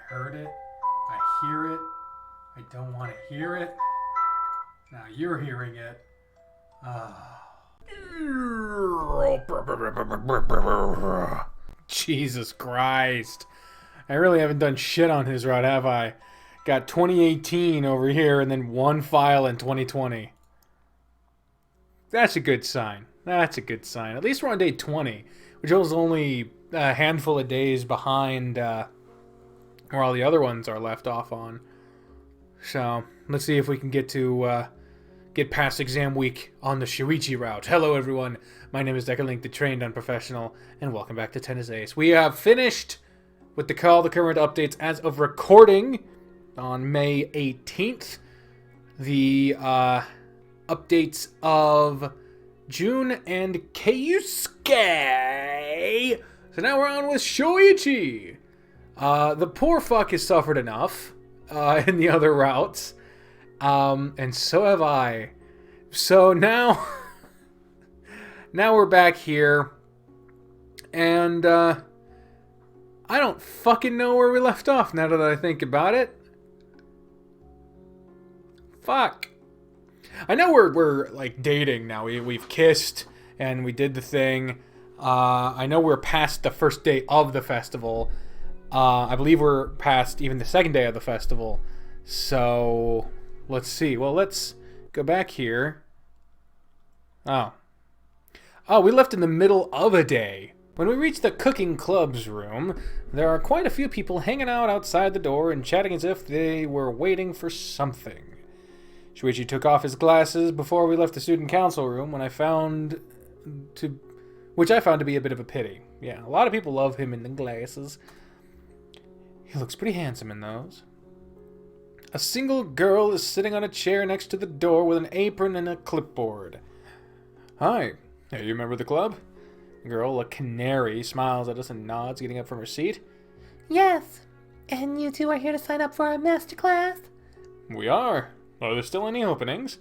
heard it. I hear it. I don't want to hear it. Now you're hearing it. Jesus Christ. I really haven't done shit on his route, have I? Got 2018 over here and then one file in 2020. That's a good sign. That's a good sign. At least we're on day 20, which was only a handful of days behind where all the other ones are left off on. So, let's see if we can get past exam week on the Shoichi route. Hello everyone, my name is Deckerlink, the trained unprofessional, and welcome back to Tennis Ace. We have finished with the current updates as of recording on May 18th. The updates of June and Keisuke. So now we're on with Shoichi. The poor fuck has suffered enough in the other routes. And so have I. So now we're back here. And I don't fucking know where we left off now that I think about it. Fuck. I know we're like dating now. We've kissed and we did the thing. I know we're past the first day of the festival. I believe we're past even the second day of the festival. So let's see. Well, let's go back here. Oh, we left in the middle of a day. When we reached the cooking club's room, there are quite a few people hanging out outside the door and chatting as if they were waiting for something. Shoichi took off his glasses before we left the student council room, which I found to be a bit of a pity. Yeah, a lot of people love him in the glasses. He looks pretty handsome in those. A single girl is sitting on a chair next to the door with an apron and a clipboard. Hi, hey, you remember the club? The girl, a canary, smiles at us and nods, getting up from her seat. Yes, and you two are here to sign up for our Masterclass? We are. Are there still any openings?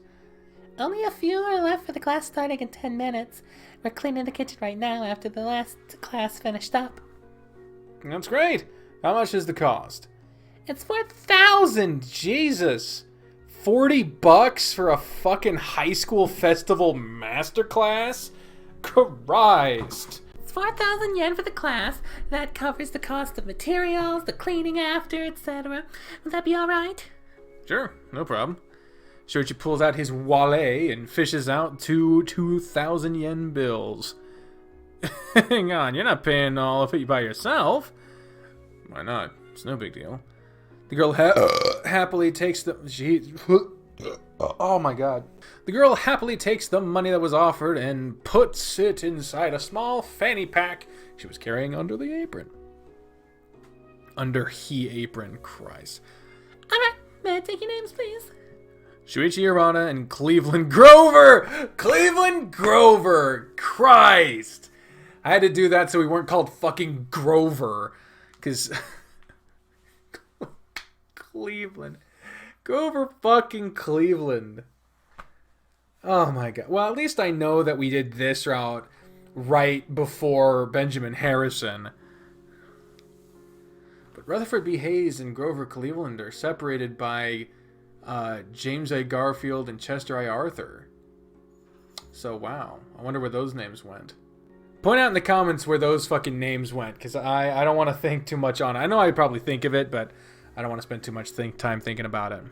Only a few are left for the class starting in 10 minutes. We're cleaning the kitchen right now after the last class finished up. That's great. How much is the cost? It's 4,000. Jesus. $40 for a fucking high school festival masterclass? Christ. It's 4,000 yen for the class. That covers the cost of materials, the cleaning after, etc. Would that be alright? Sure, no problem. Shoichi pulls out his wallet and fishes out two 2,000 yen bills. Hang on, you're not paying all of it by yourself. Why not? It's no big deal. The girl happily takes the... Oh my god. The girl happily takes the money that was offered and puts it inside a small fanny pack she was carrying under the apron. Under he apron, Christ. Alright, may I take your names, please? Shoichi Irana and Cleveland Grover! Cleveland Grover! Christ! I had to do that so we weren't called fucking Grover. Because... Cleveland. Grover fucking Cleveland. Oh my god. Well, at least I know that we did this route right before Benjamin Harrison. But Rutherford B. Hayes and Grover Cleveland are separated by James A. Garfield and Chester I. Arthur. So, wow. I wonder where those names went. Point out in the comments where those fucking names went, because I don't want to think too much on it. I know I'd probably think of it, but I don't want to spend too much time thinking about it.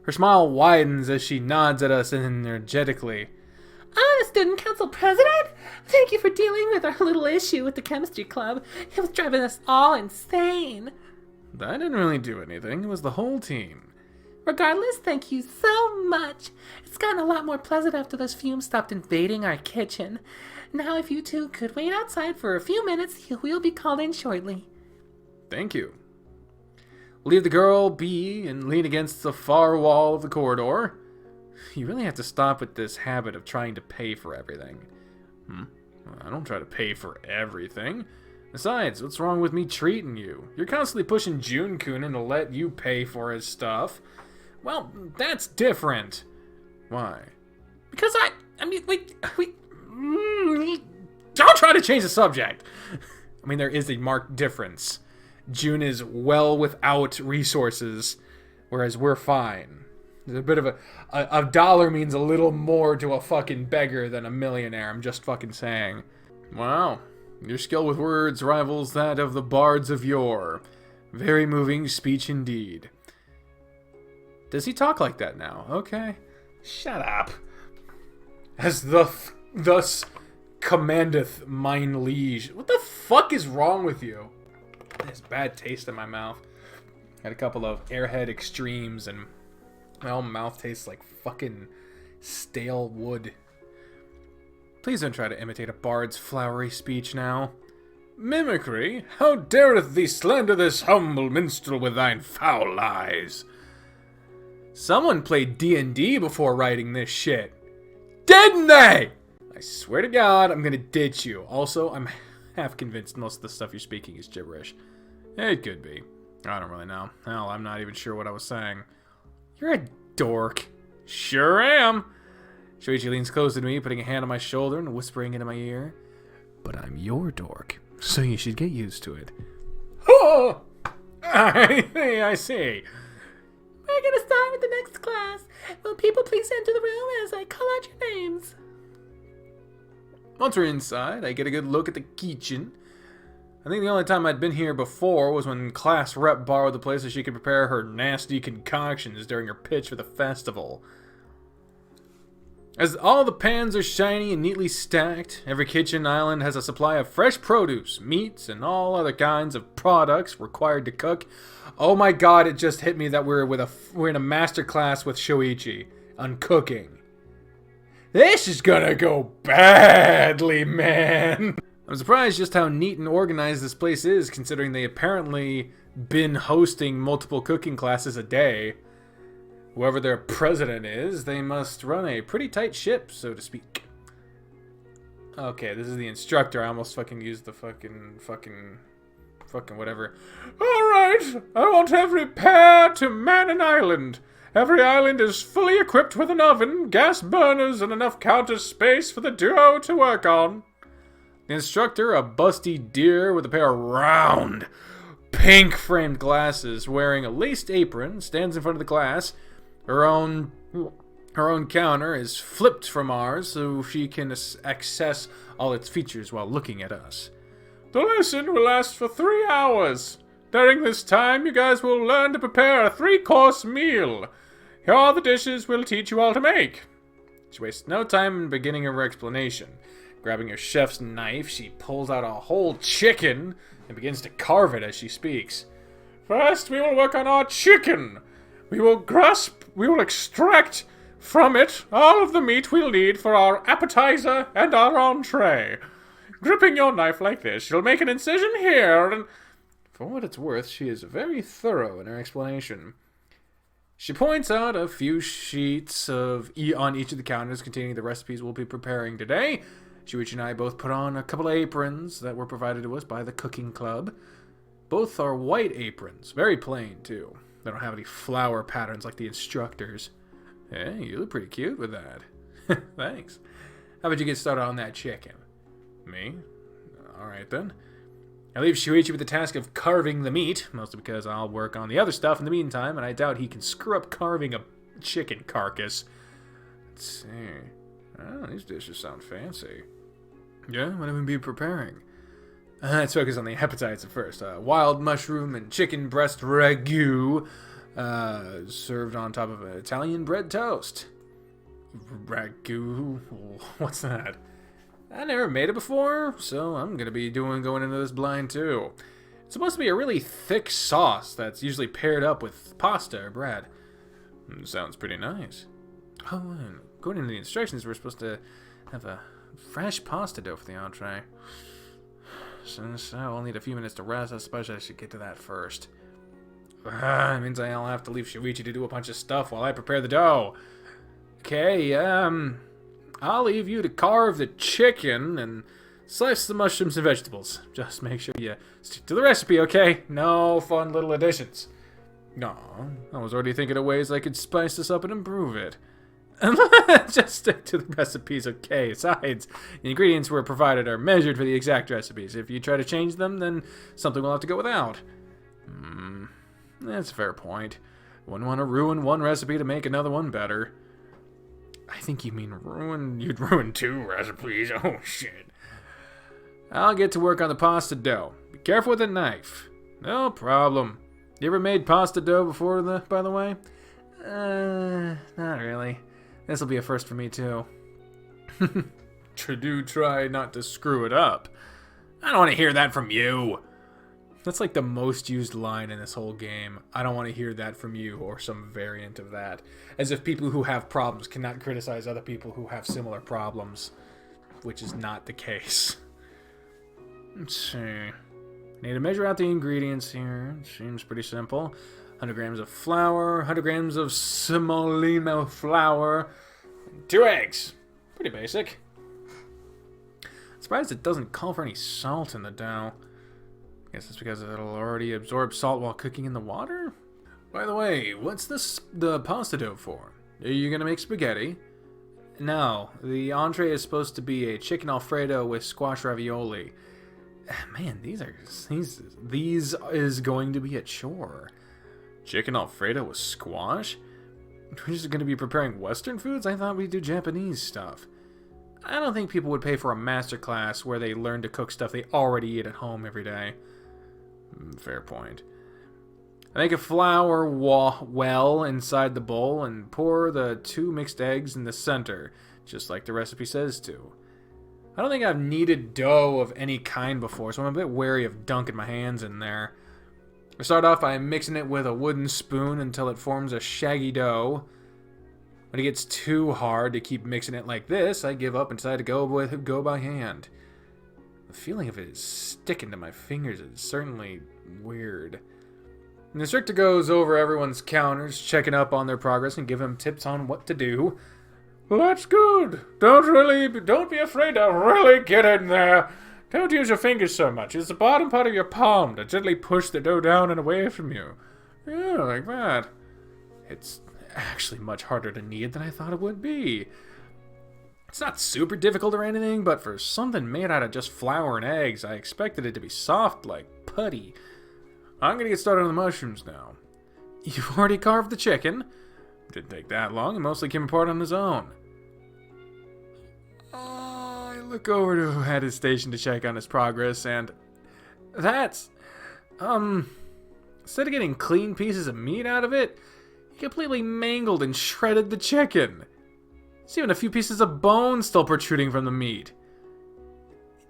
Her smile widens as she nods at us energetically. The student council president? Thank you for dealing with our little issue with the chemistry club. It was driving us all insane. I didn't really do anything. It was the whole team. Regardless, thank you so much. It's gotten a lot more pleasant after those fumes stopped invading our kitchen. Now if you two could wait outside for a few minutes, we'll be called in shortly. Thank you. Leave the girl be and lean against the far wall of the corridor. You really have to stop with this habit of trying to pay for everything. I don't try to pay for everything. Besides, what's wrong with me treating you? You're constantly pushing Jun-kun to let you pay for his stuff. Well, that's different. Why? Because don't try to change the subject. I mean, there is a marked difference June is well without resources, whereas we're fine. There's a bit of a dollar means a little more to a fucking beggar than a millionaire. I'm just fucking saying. Wow. Your skill with words rivals that of the bards of yore. Very moving speech indeed. Does he talk like that now? Okay. Shut up. As thus commandeth mine liege. What the fuck is wrong with you? There's bad taste in my mouth. Had a couple of Airhead Extremes and my whole mouth tastes like fucking stale wood. Please don't try to imitate a bard's flowery speech now. Mimicry? How dareth thee slander this humble minstrel with thine foul lies? Someone played D&D before writing this shit. Didn't they? I swear to God, I'm gonna ditch you. Also, I'm half convinced most of the stuff you're speaking is gibberish. It could be. I don't really know. Hell, I'm not even sure what I was saying. You're a dork. Sure am. Shoichi leans close to me, putting a hand on my shoulder and whispering into my ear. But I'm your dork, so you should get used to it. Oh! I see. We're gonna start with the next class. Will people please enter the room as I call out your names? Once we're inside, I get a good look at the kitchen. I think the only time I'd been here before was when class rep borrowed the place so she could prepare her nasty concoctions during her pitch for the festival. As all the pans are shiny and neatly stacked, every kitchen island has a supply of fresh produce, meats, and all other kinds of products required to cook. Oh my god, it just hit me that we're in a masterclass with Shoichi on cooking. This is gonna go badly, man. I'm surprised just how neat and organized this place is, considering they apparently been hosting multiple cooking classes a day. Whoever their president is, they must run a pretty tight ship, so to speak. Okay, this is the instructor. I almost fucking used the fucking whatever. Alright, I want every pair to man an island. Every island is fully equipped with an oven, gas burners, and enough counter space for the duo to work on. The instructor, a busty deer with a pair of round, pink-framed glasses, wearing a laced apron, stands in front of the class. Her own counter is flipped from ours so she can access all its features while looking at us. The lesson will last for 3 hours. During this time, you guys will learn to prepare a 3-course meal. Here are the dishes we'll teach you all to make. She wastes no time in beginning her explanation. Grabbing her chef's knife, she pulls out a whole chicken and begins to carve it as she speaks. First, we will work on our chicken. We will extract from it all of the meat we'll need for our appetizer and our entree. Gripping your knife like this, you'll make an incision here, and for what it's worth, she is very thorough in her explanation. She points out a few sheets on each of the counters containing the recipes we'll be preparing today. Shoichi and I both put on a couple of aprons that were provided to us by the cooking club. Both are white aprons, very plain too. They don't have any flower patterns like the instructors. Hey, you look pretty cute with that. Thanks. How about you get started on that chicken? Me? Alright then. I leave Shoichi with the task of carving the meat, mostly because I'll work on the other stuff in the meantime, and I doubt he can screw up carving a chicken carcass. Let's see. Oh, these dishes sound fancy. Yeah, what have we been preparing? Let's focus on the appetizer first. Wild mushroom and chicken breast ragu, served on top of an Italian bread toast. Ragu? What's that? I never made it before, so I'm gonna be going into this blind too. It's supposed to be a really thick sauce that's usually paired up with pasta or bread. Sounds pretty nice. Oh, and according to the instructions, we're supposed to have a fresh pasta dough for the entree. Since I'll need a few minutes to rest, I suppose I should get to that first. It means I'll have to leave Shoichi to do a bunch of stuff while I prepare the dough. Okay, I'll leave you to carve the chicken and slice the mushrooms and vegetables. Just make sure you stick to the recipe, okay? No fun little additions. No, I was already thinking of ways I could spice this up and improve it. Just stick to the recipes, okay? Besides, the ingredients we're provided are measured for the exact recipes. If you try to change them, then something will have to go without. That's a fair point. Wouldn't want to ruin one recipe to make another one better. I think you mean ruin. You'd ruin 2 recipes. Oh, shit. I'll get to work on the pasta dough. Be careful with the knife. No problem. You ever made pasta dough before, by the way? Not really. This'll be a first for me, too. Do try not to screw it up. I don't want to hear that from you. That's like the most used line in this whole game. I don't want to hear that from you, or some variant of that. As if people who have problems cannot criticize other people who have similar problems. Which is not the case. Let's see. Need to measure out the ingredients here. Seems pretty simple. 100 grams of flour, 100 grams of semolina flour, and 2 eggs. Pretty basic. Surprised it doesn't call for any salt in the dough. Guess it's because it'll already absorb salt while cooking in the water? By the way, what's the pasta dough for? Are you gonna make spaghetti? No, the entree is supposed to be a chicken alfredo with squash ravioli. Man, these is going to be a chore. Chicken alfredo with squash? We're just going to be preparing Western foods? I thought we'd do Japanese stuff. I don't think people would pay for a masterclass where they learn to cook stuff they already eat at home every day. Fair point. I make a flour well inside the bowl and pour the 2 mixed eggs in the center, just like the recipe says to. I don't think I've kneaded dough of any kind before, so I'm a bit wary of dunking my hands in there. I start off by mixing it with a wooden spoon until it forms a shaggy dough. When it gets too hard to keep mixing it like this, I give up and decide to go by hand. The feeling of it is sticking to my fingers is certainly weird. The instructor goes over everyone's counters, checking up on their progress and giving them tips on what to do. Well, that's good. Don't be afraid to really get in there. Don't use your fingers so much. It's the bottom part of your palm to gently push the dough down and away from you. Yeah, like that. It's actually much harder to knead than I thought it would be. It's not super difficult or anything, but for something made out of just flour and eggs, I expected it to be soft like putty. I'm gonna get started on the mushrooms now. You've already carved the chicken. Didn't take that long. It mostly came apart on his own. I look over to who had his station to check on his progress, and that's... Instead of getting clean pieces of meat out of it, he completely mangled and shredded the chicken. There's even a few pieces of bone still protruding from the meat.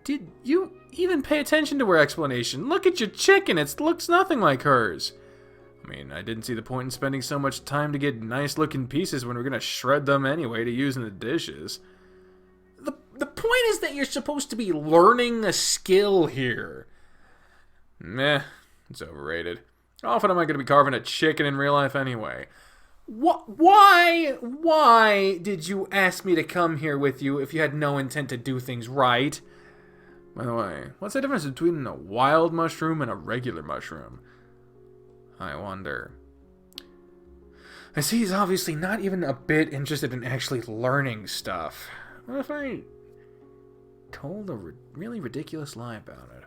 Did you even pay attention to her explanation? Look at your chicken. It looks nothing like hers. I mean, I didn't see the point in spending so much time to get nice-looking pieces when we're going to shred them anyway to use in the dishes. The point is that you're supposed to be learning a skill here. Meh, it's overrated. How often am I going to be carving a chicken in real life anyway? Why did you ask me to come here with you if you had no intent to do things right? By the way, what's the difference between a wild mushroom and a regular mushroom? I wonder. I see he's obviously not even a bit interested in actually learning stuff. What if I told a really ridiculous lie about it?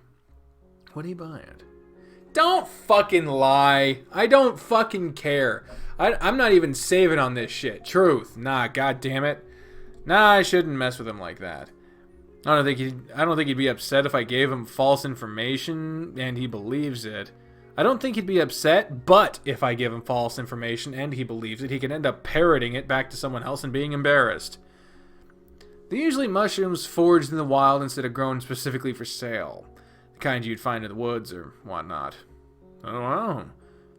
Would he buy it? Don't fucking lie. I don't fucking care. I'm not even saving on this shit. Truth. Nah, goddammit. Nah, I shouldn't mess with him like that. I don't think he'd be upset if I gave him false information and he believes it. I don't think he'd be upset, but if I give him false information and he believes it, he can end up parroting it back to someone else and being embarrassed. They're usually mushrooms foraged in the wild instead of grown specifically for sale. The kind you'd find in the woods or whatnot. I don't know.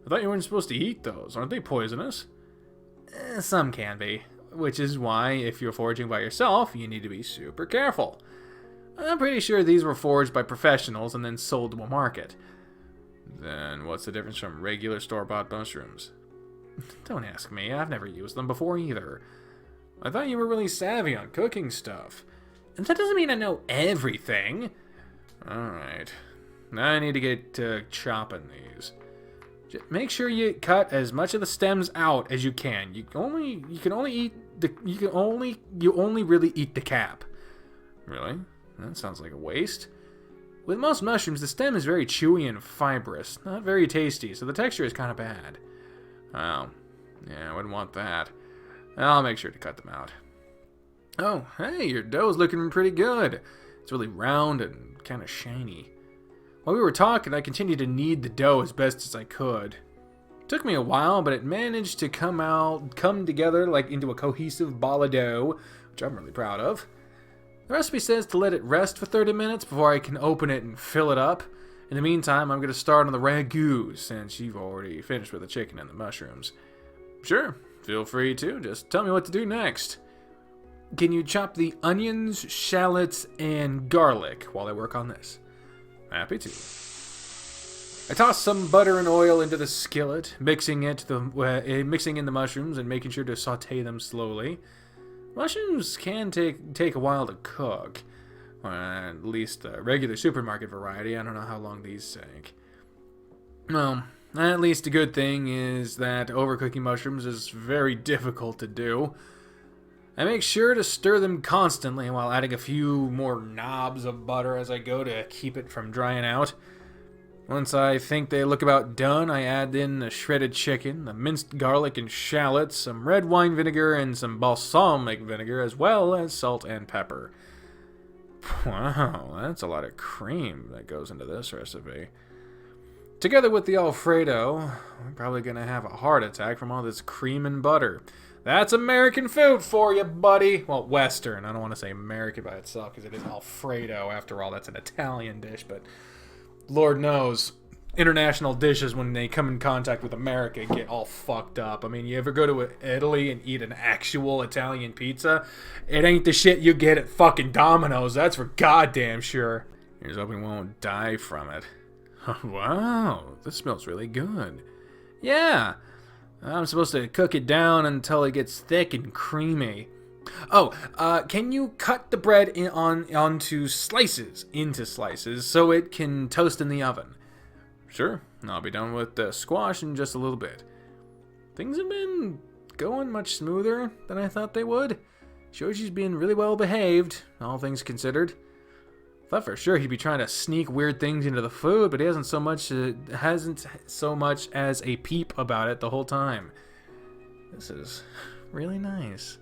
I thought you weren't supposed to eat those. Aren't they poisonous? Some can be. Which is why, if you're foraging by yourself, you need to be super careful. I'm pretty sure these were foraged by professionals and then sold to a market. Then what's the difference from regular store-bought mushrooms? Don't ask me. I've never used them before either. I thought you were really savvy on cooking stuff. And that doesn't mean I know everything. Alright. Now I need to get to chopping these. Make sure you cut as much of the stems out as you can. You only really eat the cap. Really? That sounds like a waste. With most mushrooms, the stem is very chewy and fibrous, not very tasty, so the texture is kind of bad. Oh, yeah, I wouldn't want that. I'll make sure to cut them out. Oh, hey, your dough's looking pretty good. It's really round and kind of shiny. While we were talking, I continued to knead the dough as best as I could. It took me a while, but it managed to come together like into a cohesive ball of dough, which I'm really proud of. The recipe says to let it rest for 30 minutes before I can open it and fill it up. In the meantime, I'm going to start on the ragu, since you've already finished with the chicken and the mushrooms. Sure, feel free to. Just tell me what to do next. Can you chop the onions, shallots, and garlic while I work on this? Happy to. I toss some butter and oil into the skillet, mixing in the mushrooms and making sure to saute them slowly. Mushrooms can take a while to cook, or at least the regular supermarket variety. I don't know how long these take. Well, at least a good thing is that overcooking mushrooms is very difficult to do. I make sure to stir them constantly while adding a few more knobs of butter as I go to keep it from drying out. Once I think they look about done, I add in the shredded chicken, the minced garlic and shallots, some red wine vinegar, and some balsamic vinegar, as well as salt and pepper. Wow, that's a lot of cream that goes into this recipe. Together with the Alfredo, I'm probably going to have a heart attack from all this cream and butter. That's American food for you, buddy. Well, Western. I don't want to say American by itself because it is Alfredo. After all, that's an Italian dish, but Lord knows, international dishes, when they come in contact with America, get all fucked up. I mean, you ever go to Italy and eat an actual Italian pizza? It ain't the shit you get at fucking Domino's. That's for goddamn sure. Here's hoping we won't die from it. Wow, this smells really good. Yeah, I'm supposed to cook it down until it gets thick and creamy. Oh, can you cut the bread into slices, so it can toast in the oven? Sure, I'll be done with the squash in just a little bit. Things have been going much smoother than I thought they would. Shoichi's been really well behaved, all things considered. Thought for sure he'd be trying to sneak weird things into the food, but he hasn't so much as a peep about it the whole time. This is really nice.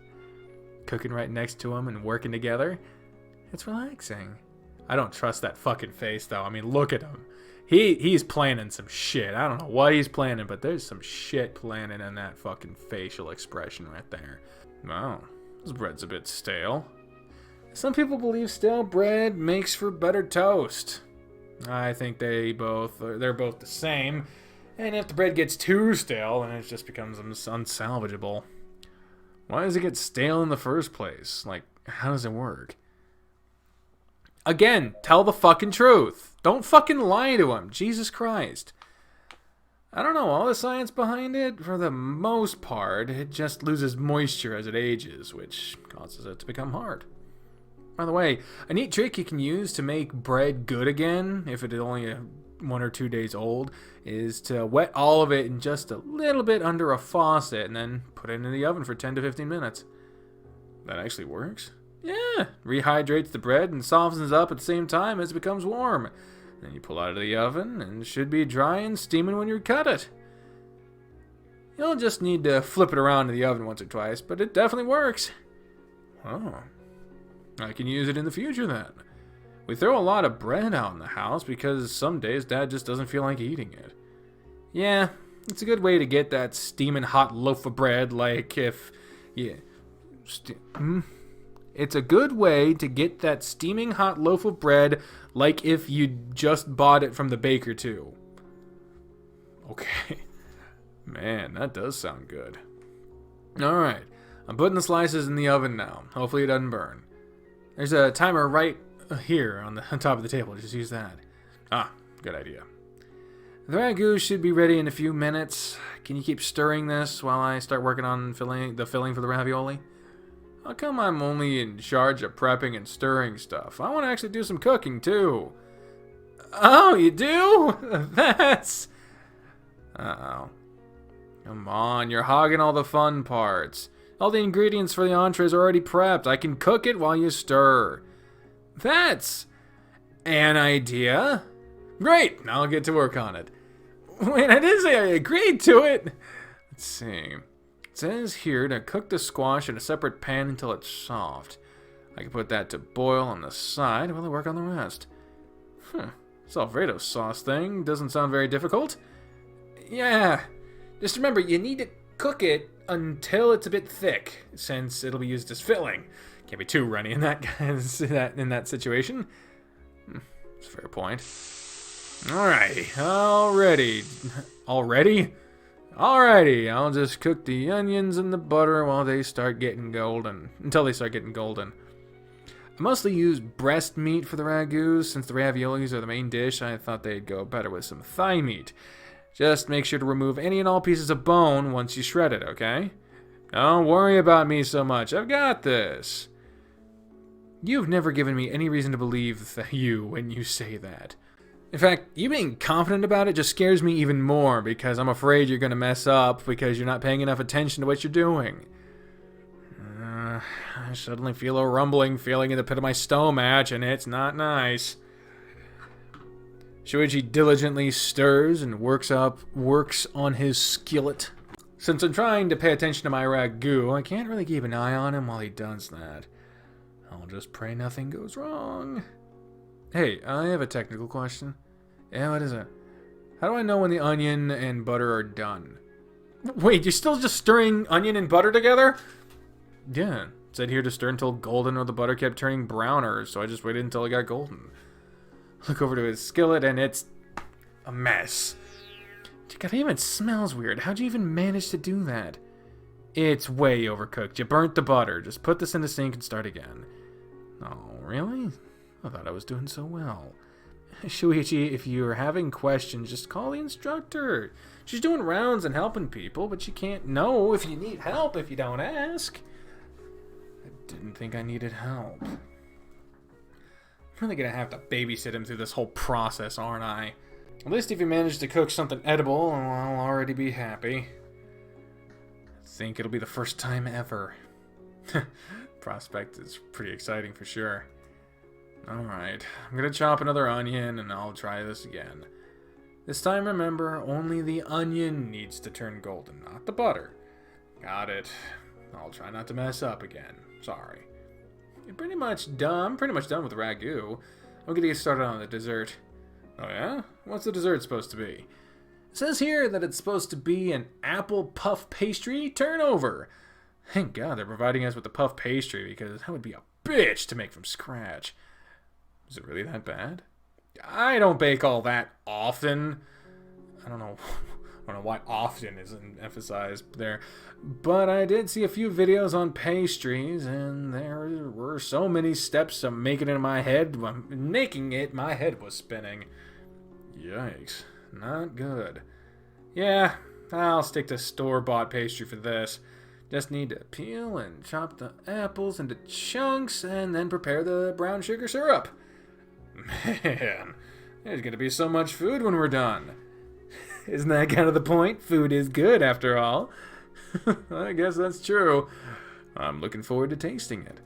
Cooking right next to him and working together, it's relaxing. I don't trust that fucking face though. I mean, look at him. He's planning some shit. I don't know what he's planning, but there's some shit planning in that fucking facial expression right there. Wow, this bread's a bit stale. Some people believe stale bread makes for better toast. I think they're both the same. And if the bread gets too stale, then it just becomes unsalvageable. Why does it get stale in the first place? Like, how does it work? Again, tell the fucking truth. Don't fucking lie to him. Jesus Christ. I don't know all the science behind it. For the most part, it just loses moisture as it ages, which causes it to become hard. By the way, a neat trick you can use to make bread good again, if it is only 1 or 2 days old, is to wet all of it in just a little bit under a faucet and then put it in the oven for 10 to 15 minutes. That actually works. Yeah, rehydrates the bread and softens up at the same time as it becomes warm. Then you pull it out of the oven and it should be dry and steaming when you cut it. You'll just need to flip it around in the oven once or twice, but it definitely works. Oh, I can use it in the future then. We throw a lot of bread out in the house because some days Dad just doesn't feel like eating it. Yeah, it's a good way to get that steaming hot loaf of bread, like if... Yeah. It's a good way to get that steaming hot loaf of bread like if you just bought it from the baker too. Okay. Man, that does sound good. Alright, I'm putting the slices in the oven now. Hopefully it doesn't burn. There's a timer right here on top of the table. Just use that. Ah, good idea. The ragu should be ready in a few minutes. Can you keep stirring this while I start working on the filling for the ravioli? How come I'm only in charge of prepping and stirring stuff? I want to actually do some cooking too. Oh, you do? That's... Uh-oh. Come on, you're hogging all the fun parts. All the ingredients for the entrees are already prepped. I can cook it while you stir. That's... An idea? Great, now I'll get to work on it. Wait, I didn't say I agreed to it. Let's see. It says here to cook the squash in a separate pan until it's soft. I can put that to boil on the side while I work on the rest. This Alfredo sauce thing doesn't sound very difficult. Yeah, just remember you need to cook it until it's a bit thick, since it'll be used as filling. Can't be too runny in that situation. It's a fair point. Alrighty. Alrighty, I'll just cook the onions and the butter while they start getting golden. Until they start getting golden. I mostly use breast meat for the ragus. Since the raviolis are the main dish, I thought they'd go better with some thigh meat. Just make sure to remove any and all pieces of bone once you shred it, okay? Don't worry about me so much. I've got this. You've never given me any reason to believe you when you say that. In fact, you being confident about it just scares me even more because I'm afraid you're going to mess up because you're not paying enough attention to what you're doing. I suddenly feel a rumbling feeling in the pit of my stomach, and it's not nice. Shoichi diligently stirs and works on his skillet. Since I'm trying to pay attention to my ragu, I can't really keep an eye on him while he does that. I'll just pray nothing goes wrong. Hey, I have a technical question. Yeah, what is it? How do I know when the onion and butter are done? Wait, you're still just stirring onion and butter together? Yeah, it said here to stir until golden or the butter kept turning browner, so I just waited until it got golden. Look over to his skillet and it's a mess. God, it even smells weird. How'd you even manage to do that? It's way overcooked. You burnt the butter. Just put this in the sink and start again. Oh, really? I thought I was doing so well. Shoichi, if you're having questions, just call the instructor. She's doing rounds and helping people, but she can't know if you need help if you don't ask. I didn't think I needed help. I'm really gonna have to babysit him through this whole process, aren't I? At least if you manage to cook something edible, I'll already be happy. I think it'll be the first time ever. Prospect is pretty exciting for sure. Alright, I'm gonna chop another onion and I'll try this again. This time, remember, only the onion needs to turn golden, not the butter. Got it. I'll try not to mess up again. Sorry. I'm pretty much done with the ragu. I'm gonna get started on the dessert. Oh yeah? What's the dessert supposed to be? It says here that it's supposed to be an apple puff pastry turnover. Thank God they're providing us with the puff pastry because that would be a bitch to make from scratch. Is it really that bad? I don't bake all that often. I don't know why often isn't emphasized there. But I did see a few videos on pastries, and there were so many steps to making it in my head. My head was spinning. Yikes. Not good. Yeah, I'll stick to store-bought pastry for this. Just need to peel and chop the apples into chunks, and then prepare the brown sugar syrup. Man, there's gonna be so much food when we're done. Isn't that kind of the point? Food is good, after all. I guess that's true. I'm looking forward to tasting it.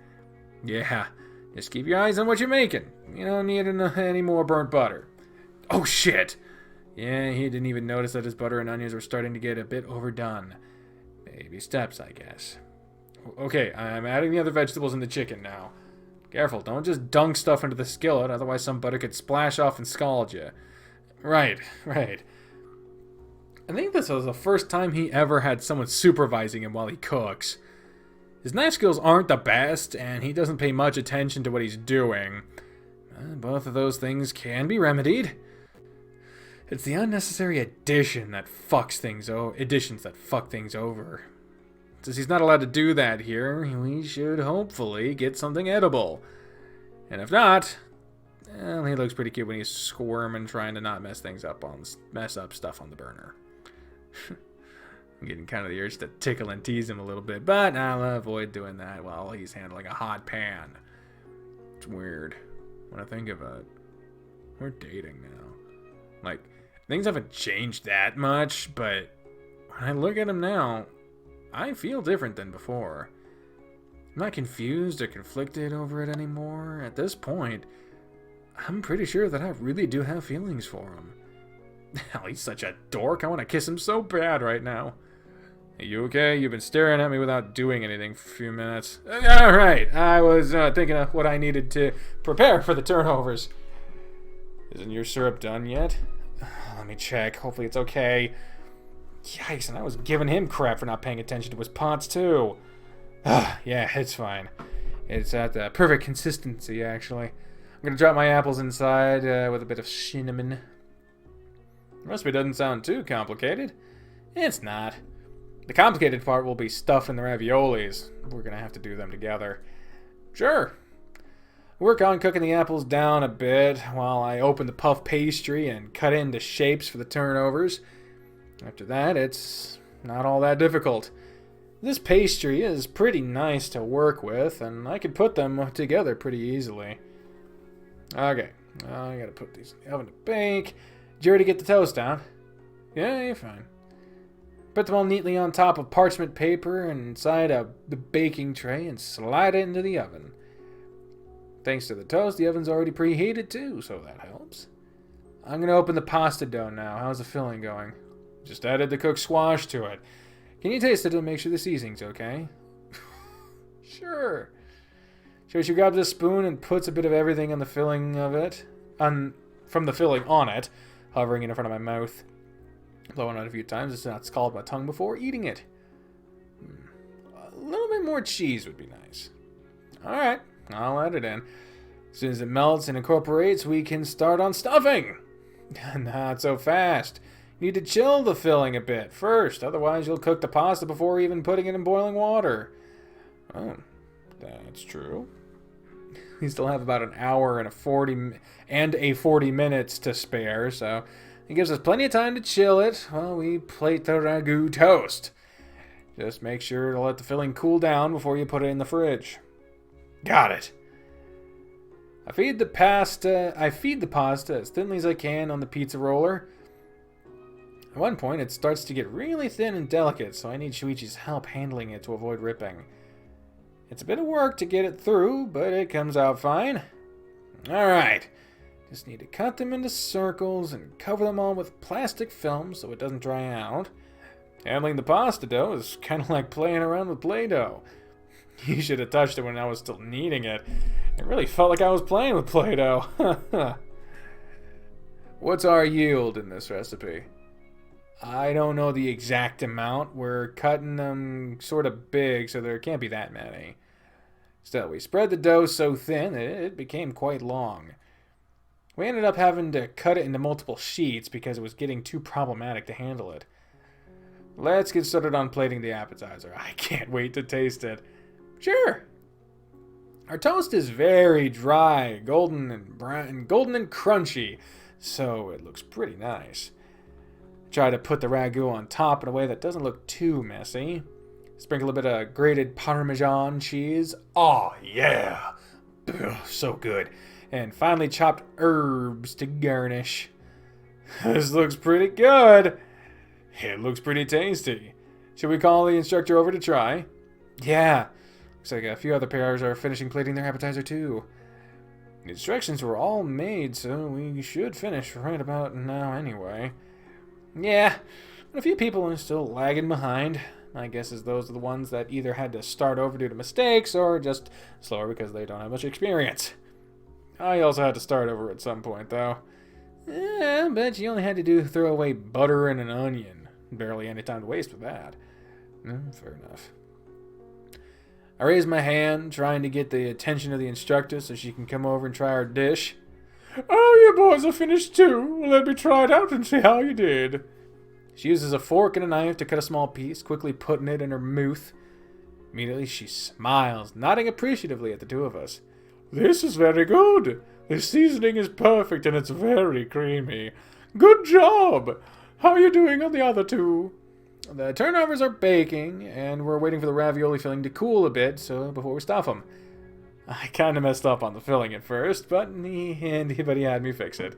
Yeah, just keep your eyes on what you're making. You don't need any more burnt butter. Oh, shit! Yeah, he didn't even notice that his butter and onions were starting to get a bit overdone. Baby steps, I guess. Okay, I'm adding the other vegetables and the chicken now. Careful, don't just dunk stuff into the skillet, otherwise some butter could splash off and scald you. Right. I think this was the first time he ever had someone supervising him while he cooks. His knife skills aren't the best, and he doesn't pay much attention to what he's doing. Both of those things can be remedied. It's the unnecessary additions that fuck things over. Since he's not allowed to do that here, we should hopefully get something edible. And if not, well, he looks pretty cute when he's squirming trying to not mess up stuff on the burner. I'm getting kind of the urge to tickle and tease him a little bit, but I'll avoid doing that while he's handling a hot pan. It's weird. When I think of it, we're dating now. Like, things haven't changed that much, but when I look at him now, I feel different than before. I'm not confused or conflicted over it anymore. At this point, I'm pretty sure that I really do have feelings for him. Hell, he's such a dork. I want to kiss him so bad right now. Are you okay? You've been staring at me without doing anything for a few minutes. Alright, I was thinking of what I needed to prepare for the turnovers. Isn't your syrup done yet? Let me check. Hopefully it's okay. Yikes, and I was giving him crap for not paying attention to his pots, too. Yeah, it's fine. It's at the perfect consistency, actually. I'm going to drop my apples inside with a bit of cinnamon. The recipe doesn't sound too complicated. It's not. The complicated part will be stuffing the raviolis. We're going to have to do them together. Sure. Work on cooking the apples down a bit while I open the puff pastry and cut into shapes for the turnovers. After that, it's not all that difficult. This pastry is pretty nice to work with, and I can put them together pretty easily. Okay, I gotta put these in the oven to bake. Did you already get the toast out? Yeah, you're fine. Put them all neatly on top of parchment paper and inside the baking tray and slide it into the oven. Thanks to the toast, the oven's already preheated too, so that helps. I'm gonna open the pasta dough now. How's the filling going? Just added the cooked squash to it. Can you taste it to make sure the seasoning's okay? Sure. Shoichi grabs a spoon and puts a bit of everything on the filling of it. From the filling on it, hovering in front of my mouth. Blowing out a few times, it's not scalded my tongue before eating it. A little bit more cheese would be nice. Alright, I'll add it in. As soon as it melts and incorporates, we can start on stuffing. Not so fast. You need to chill the filling a bit first, otherwise you'll cook the pasta before even putting it in boiling water. Oh, that's true. We still have about an hour and 40 minutes to spare, so it gives us plenty of time to chill it while we plate the ragu toast. Just make sure to let the filling cool down before you put it in the fridge. Got it. I feed the pasta as thinly as I can on the pizza roller. At one point, it starts to get really thin and delicate, so I need Shoichi's help handling it to avoid ripping. It's a bit of work to get it through, but it comes out fine. Alright, just need to cut them into circles and cover them all with plastic film so it doesn't dry out. Handling the pasta dough is kind of like playing around with Play-Doh. You should have touched it when I was still kneading it. It really felt like I was playing with Play-Doh. What's our yield in this recipe? I don't know the exact amount. We're cutting them sort of big, so there can't be that many. Still, we spread the dough so thin that it became quite long. We ended up having to cut it into multiple sheets because it was getting too problematic to handle it. Let's get started on plating the appetizer. I can't wait to taste it. Sure. Our toast is very dry, golden and crunchy, so it looks pretty nice. Try to put the ragu on top in a way that doesn't look too messy. Sprinkle a bit of grated Parmesan cheese. Oh, yeah. Ugh, so good. And finally chopped herbs to garnish. This looks pretty good. It looks pretty tasty. Should we call the instructor over to try? Yeah. Looks like a few other pairs are finishing plating their appetizer too. The instructions were all made, so we should finish right about now anyway. Yeah, but a few people are still lagging behind. My guess is those are the ones that either had to start over due to mistakes or just slower because they don't have much experience. I also had to start over at some point, though. I bet you only had to throw away butter and an onion. Barely any time to waste with that. Fair enough. I raised my hand, trying to get the attention of the instructor so she can come over and try our dish. Oh, you boys are finished too. Well, let me try it out and see how you did. She uses a fork and a knife to cut a small piece, quickly putting it in her mouth. Immediately she smiles, nodding appreciatively at the two of us. This is very good. The seasoning is perfect and it's very creamy. Good job. How are you doing on the other two? The turnovers are baking, and we're waiting for the ravioli filling to cool a bit before we stuff them. I kind of messed up on the filling at first, but he had me fix it.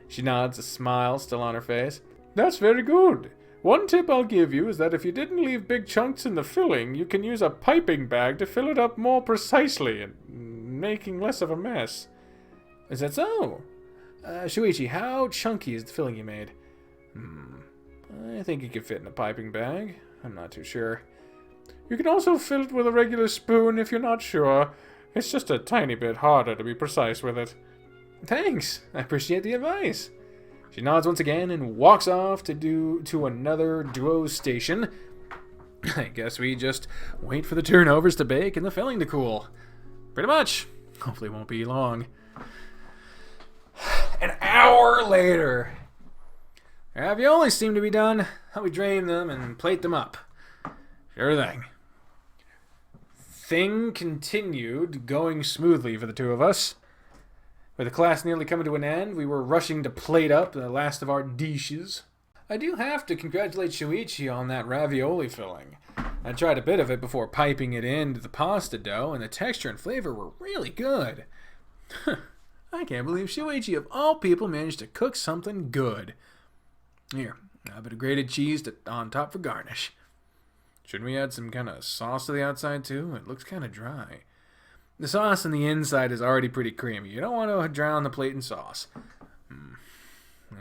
She nods, a smile still on her face. That's very good. One tip I'll give you is that if you didn't leave big chunks in the filling, you can use a piping bag to fill it up more precisely and making less of a mess. Is that so? Shoichi, how chunky is the filling you made? I think it could fit in a piping bag. I'm not too sure. You can also fill it with a regular spoon if you're not sure. It's just a tiny bit harder to be precise with it. Thanks. I appreciate the advice. She nods once again and walks off to another duo station. I guess we just wait for the turnovers to bake and the filling to cool. Pretty much. Hopefully it won't be long. An hour later. Ravioli seem to be done. How we drain them and plate them up. Sure thing. Thing continued going smoothly for the two of us. With the class nearly coming to an end, we were rushing to plate up the last of our dishes. I do have to congratulate Shoichi on that ravioli filling. I tried a bit of it before piping it into the pasta dough, and the texture and flavor were really good. I can't believe Shoichi, of all people, managed to cook something good. Here, a bit of grated cheese on top for garnish. Shouldn't we add some kind of sauce to the outside, too? It looks kind of dry. The sauce on the inside is already pretty creamy. You don't want to drown the plate in sauce.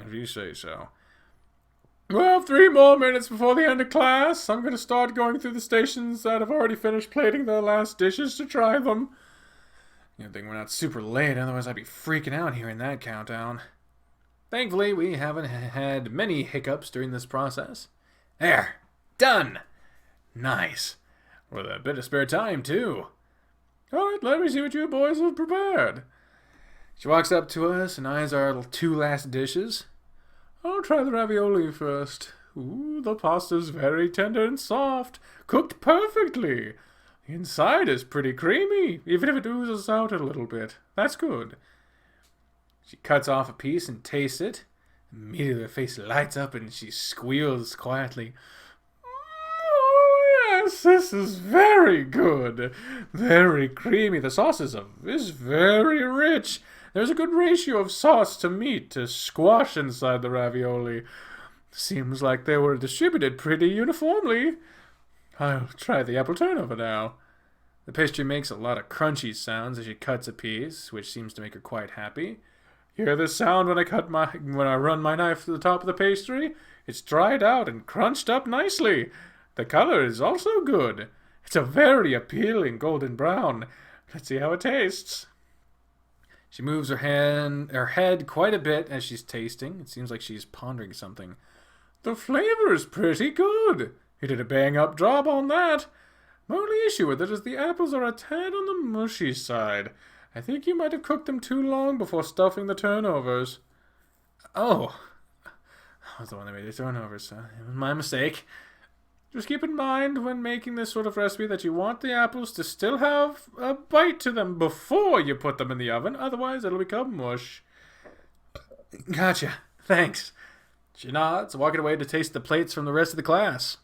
If you say so. Well, 3 more minutes before the end of class. I'm going to start going through the stations that have already finished plating their last dishes to try them. Good thing we're not super late, otherwise I'd be freaking out hearing that countdown. Thankfully, we haven't had many hiccups during this process. There! Done! Nice. With a bit of spare time, too. Alright, let me see what you boys have prepared. She walks up to us and eyes our 2 last dishes. I'll try the ravioli first. Ooh, the pasta's very tender and soft. Cooked perfectly. The inside is pretty creamy, even if it oozes out a little bit. That's good. She cuts off a piece and tastes it. Immediately her face lights up and she squeals quietly. Oh, yes, this is very good. Very creamy. The sauce is very rich. There's a good ratio of sauce to meat to squash inside the ravioli. Seems like they were distributed pretty uniformly. I'll try the apple turnover now. The pastry makes a lot of crunchy sounds as she cuts a piece, which seems to make her quite happy. Hear the sound when I run my knife to the top of the pastry? It's dried out and crunched up nicely. The color is also good. It's a very appealing golden brown. Let's see how it tastes. She moves her head quite a bit as she's tasting. It seems like she's pondering something. The flavor is pretty good. You did a bang-up job on that. My only issue with it is the apples are a tad on the mushy side. I think you might have cooked them too long before stuffing the turnovers. Oh. I was the one that made the turnovers. It was my mistake. Just keep in mind when making this sort of recipe that you want the apples to still have a bite to them before you put them in the oven. Otherwise, it'll become mush. Gotcha. Thanks. She nods, walking away to taste the plates from the rest of the class.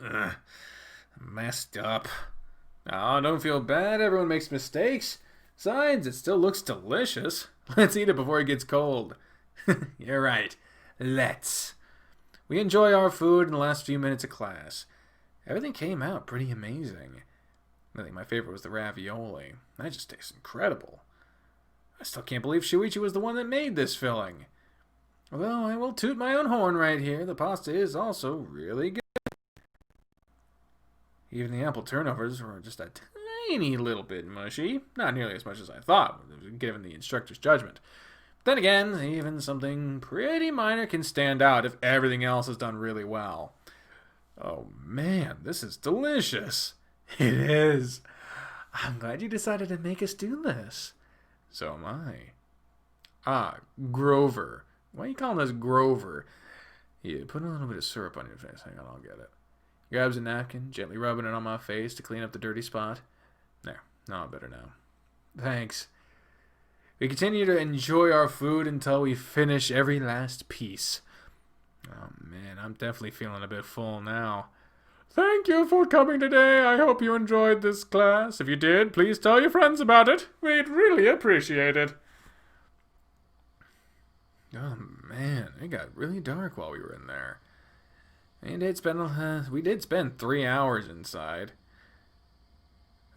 Ugh. Messed up. Oh, don't feel bad. Everyone makes mistakes. Besides, it still looks delicious. Let's eat it before it gets cold. You're right. Let's. We enjoy our food in the last few minutes of class. Everything came out pretty amazing. I think my favorite was the ravioli. That just tastes incredible. I still can't believe Shoichi was the one that made this filling. Although I will toot my own horn right here, the pasta is also really good. Even the apple turnovers were just a tiny little bit mushy. Not nearly as much as I thought, given the instructor's judgment. Then again, even something pretty minor can stand out if everything else is done really well. Oh man, this is delicious. It is. I'm glad you decided to make us do this. So am I. Ah, Grover. Why are you calling us Grover? Yeah, put a little bit of syrup on your face. Hang on, I'll get it. Grabs a napkin, gently rubbing it on my face to clean up the dirty spot. There, no, better now. Thanks. We continue to enjoy our food until we finish every last piece. Oh man, I'm definitely feeling a bit full now. Thank you for coming today. I hope you enjoyed this class. If you did, please tell your friends about it. We'd really appreciate it. Oh man, it got really dark while we were in there. And we did spend 3 hours inside.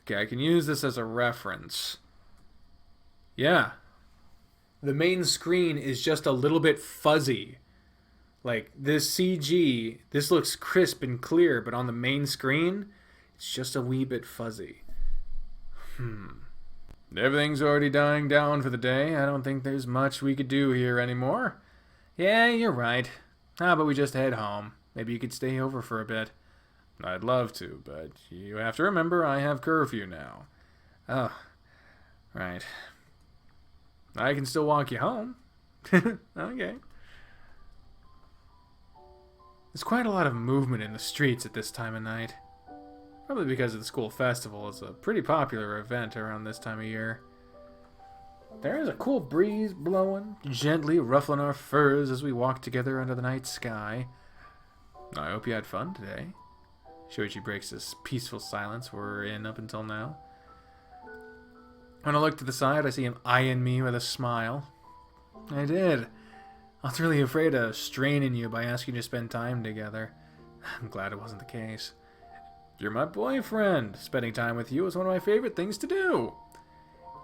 Okay, I can use this as a reference. Yeah, the main screen is just a little bit fuzzy. Like, this CG, this looks crisp and clear, but on the main screen, it's just a wee bit fuzzy. Everything's already dying down for the day. I don't think there's much we could do here anymore. Yeah, you're right. How about we just head home? Maybe you could stay over for a bit. I'd love to, but you have to remember I have curfew now. Oh, right. I can still walk you home. Okay. There's quite a lot of movement in the streets at this time of night. Probably because of the school festival. It's a pretty popular event around this time of year. There is a cool breeze blowing, gently ruffling our furs as we walk together under the night sky. I hope you had fun today. Shoichi breaks this peaceful silence we're in up until now. When I look to the side, I see him eyeing me with a smile. I did. I was really afraid of straining you by asking you to spend time together. I'm glad it wasn't the case. You're my boyfriend. Spending time with you is one of my favorite things to do.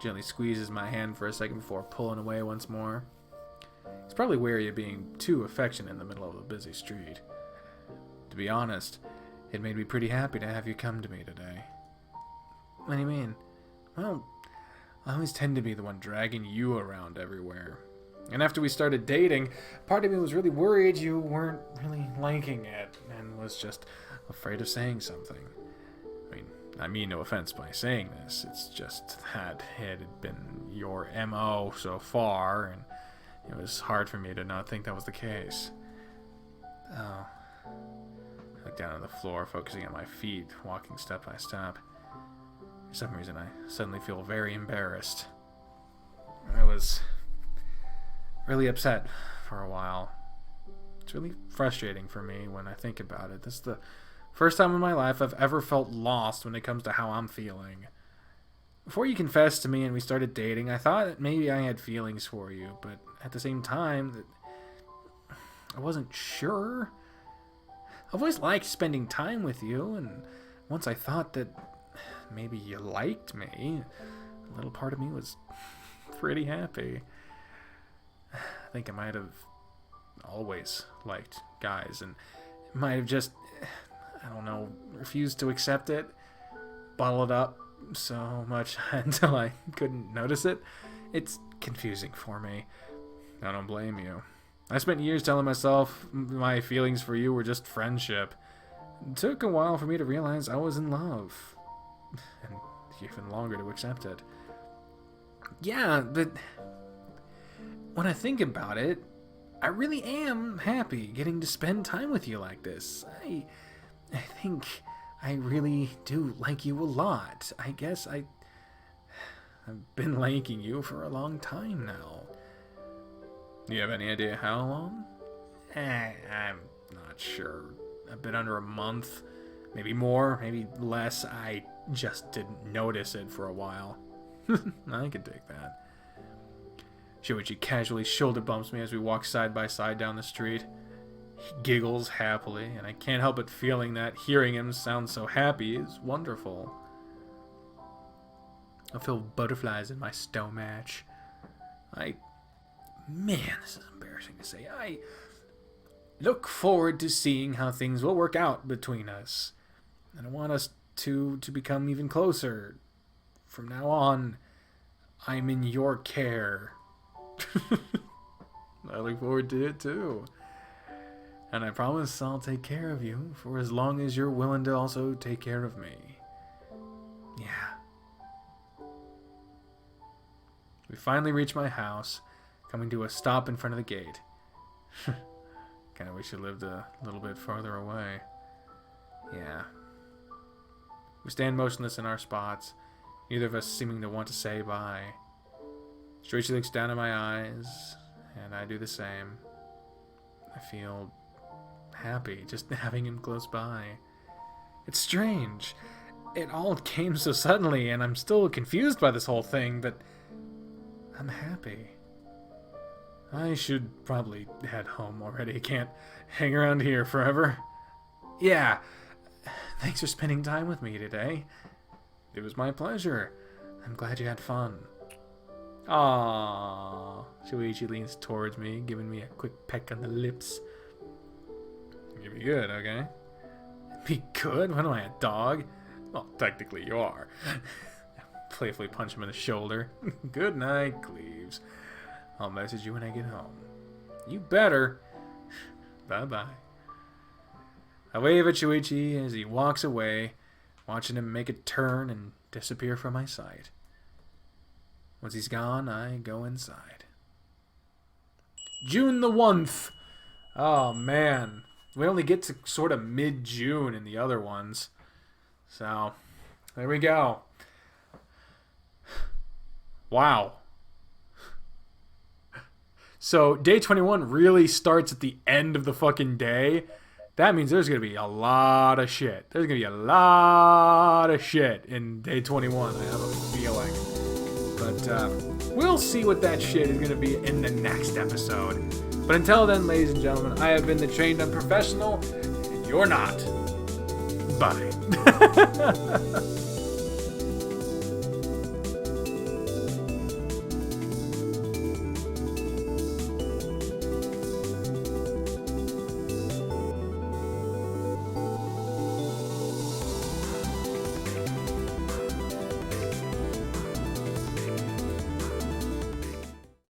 Gently squeezes my hand for a second before pulling away once more. He's probably wary of being too affectionate in the middle of a busy street. To be honest, it made me pretty happy to have you come to me today. What do you mean? Well, I always tend to be the one dragging you around everywhere. And after we started dating, part of me was really worried you weren't really liking it and was just afraid of saying something. I mean no offense by saying this, it's just that it had been your MO so far, and it was hard for me to not think that was the case. Oh. I look down on the floor, focusing on my feet, walking step by step. For some reason, I suddenly feel very embarrassed. I was really upset for a while. It's really frustrating for me when I think about it. This is the first time in my life I've ever felt lost when it comes to how I'm feeling. Before you confessed to me and we started dating, I thought that maybe I had feelings for you, but at the same time, I wasn't sure. I've always liked spending time with you, and once I thought that maybe you liked me, a little part of me was pretty happy. I think I might have always liked guys, and might have just, I don't know, refused to accept it, bottle it up so much until I couldn't notice it. It's confusing for me. I don't blame you. I spent years telling myself my feelings for you were just friendship. It took a while for me to realize I was in love. And even longer to accept it. Yeah, but when I think about it, I really am happy getting to spend time with you like this. I think I really do like you a lot. I guess I've been liking you for a long time now. Do you have any idea how long? I'm not sure. A bit under a month. Maybe more, maybe less. I just didn't notice it for a while. I could take that. Shoichi casually shoulder bumps me as we walk side by side down the street. He giggles happily, and I can't help but feeling that hearing him sound so happy is wonderful. I feel butterflies in my stomach. Man, this is embarrassing to say. I look forward to seeing how things will work out between us. And I want us to become even closer. From now on, I'm in your care. I look forward to it too. And I promise I'll take care of you for as long as you're willing to also take care of me. Yeah. We finally reach my house, coming to a stop in front of the gate. Kinda wish you lived a little bit farther away. Yeah. We stand motionless in our spots, neither of us seeming to want to say bye. Shoichi looks down at my eyes, and I do the same. I feel happy just having him close by. It's strange. It all came so suddenly, and I'm still confused by this whole thing, but I'm happy. I should probably head home already. Can't hang around here forever. Yeah. Thanks for spending time with me today. It was my pleasure. I'm glad you had fun. Aww. Shoichi leans towards me, giving me a quick peck on the lips. You'd be good, okay? Be good? What am I, a dog? Well, technically you are. Playfully punch him in the shoulder. Good night, Cleaves. I'll message you when I get home. You better. Bye-bye. I wave at Shoichi as he walks away, watching him make a turn and disappear from my sight. Once he's gone, I go inside. June the 1st. Oh, man. We only get to sort of mid-June in the other ones. So, there we go. Wow. So, day 21 really starts at the end of the fucking day. That means there's going to be a lot of shit. There's going to be a lot of shit in day 21, I have a feeling. But we'll see what that shit is going to be in the next episode. But until then, ladies and gentlemen, I have been the Trained Unprofessional, and you're not. Bye.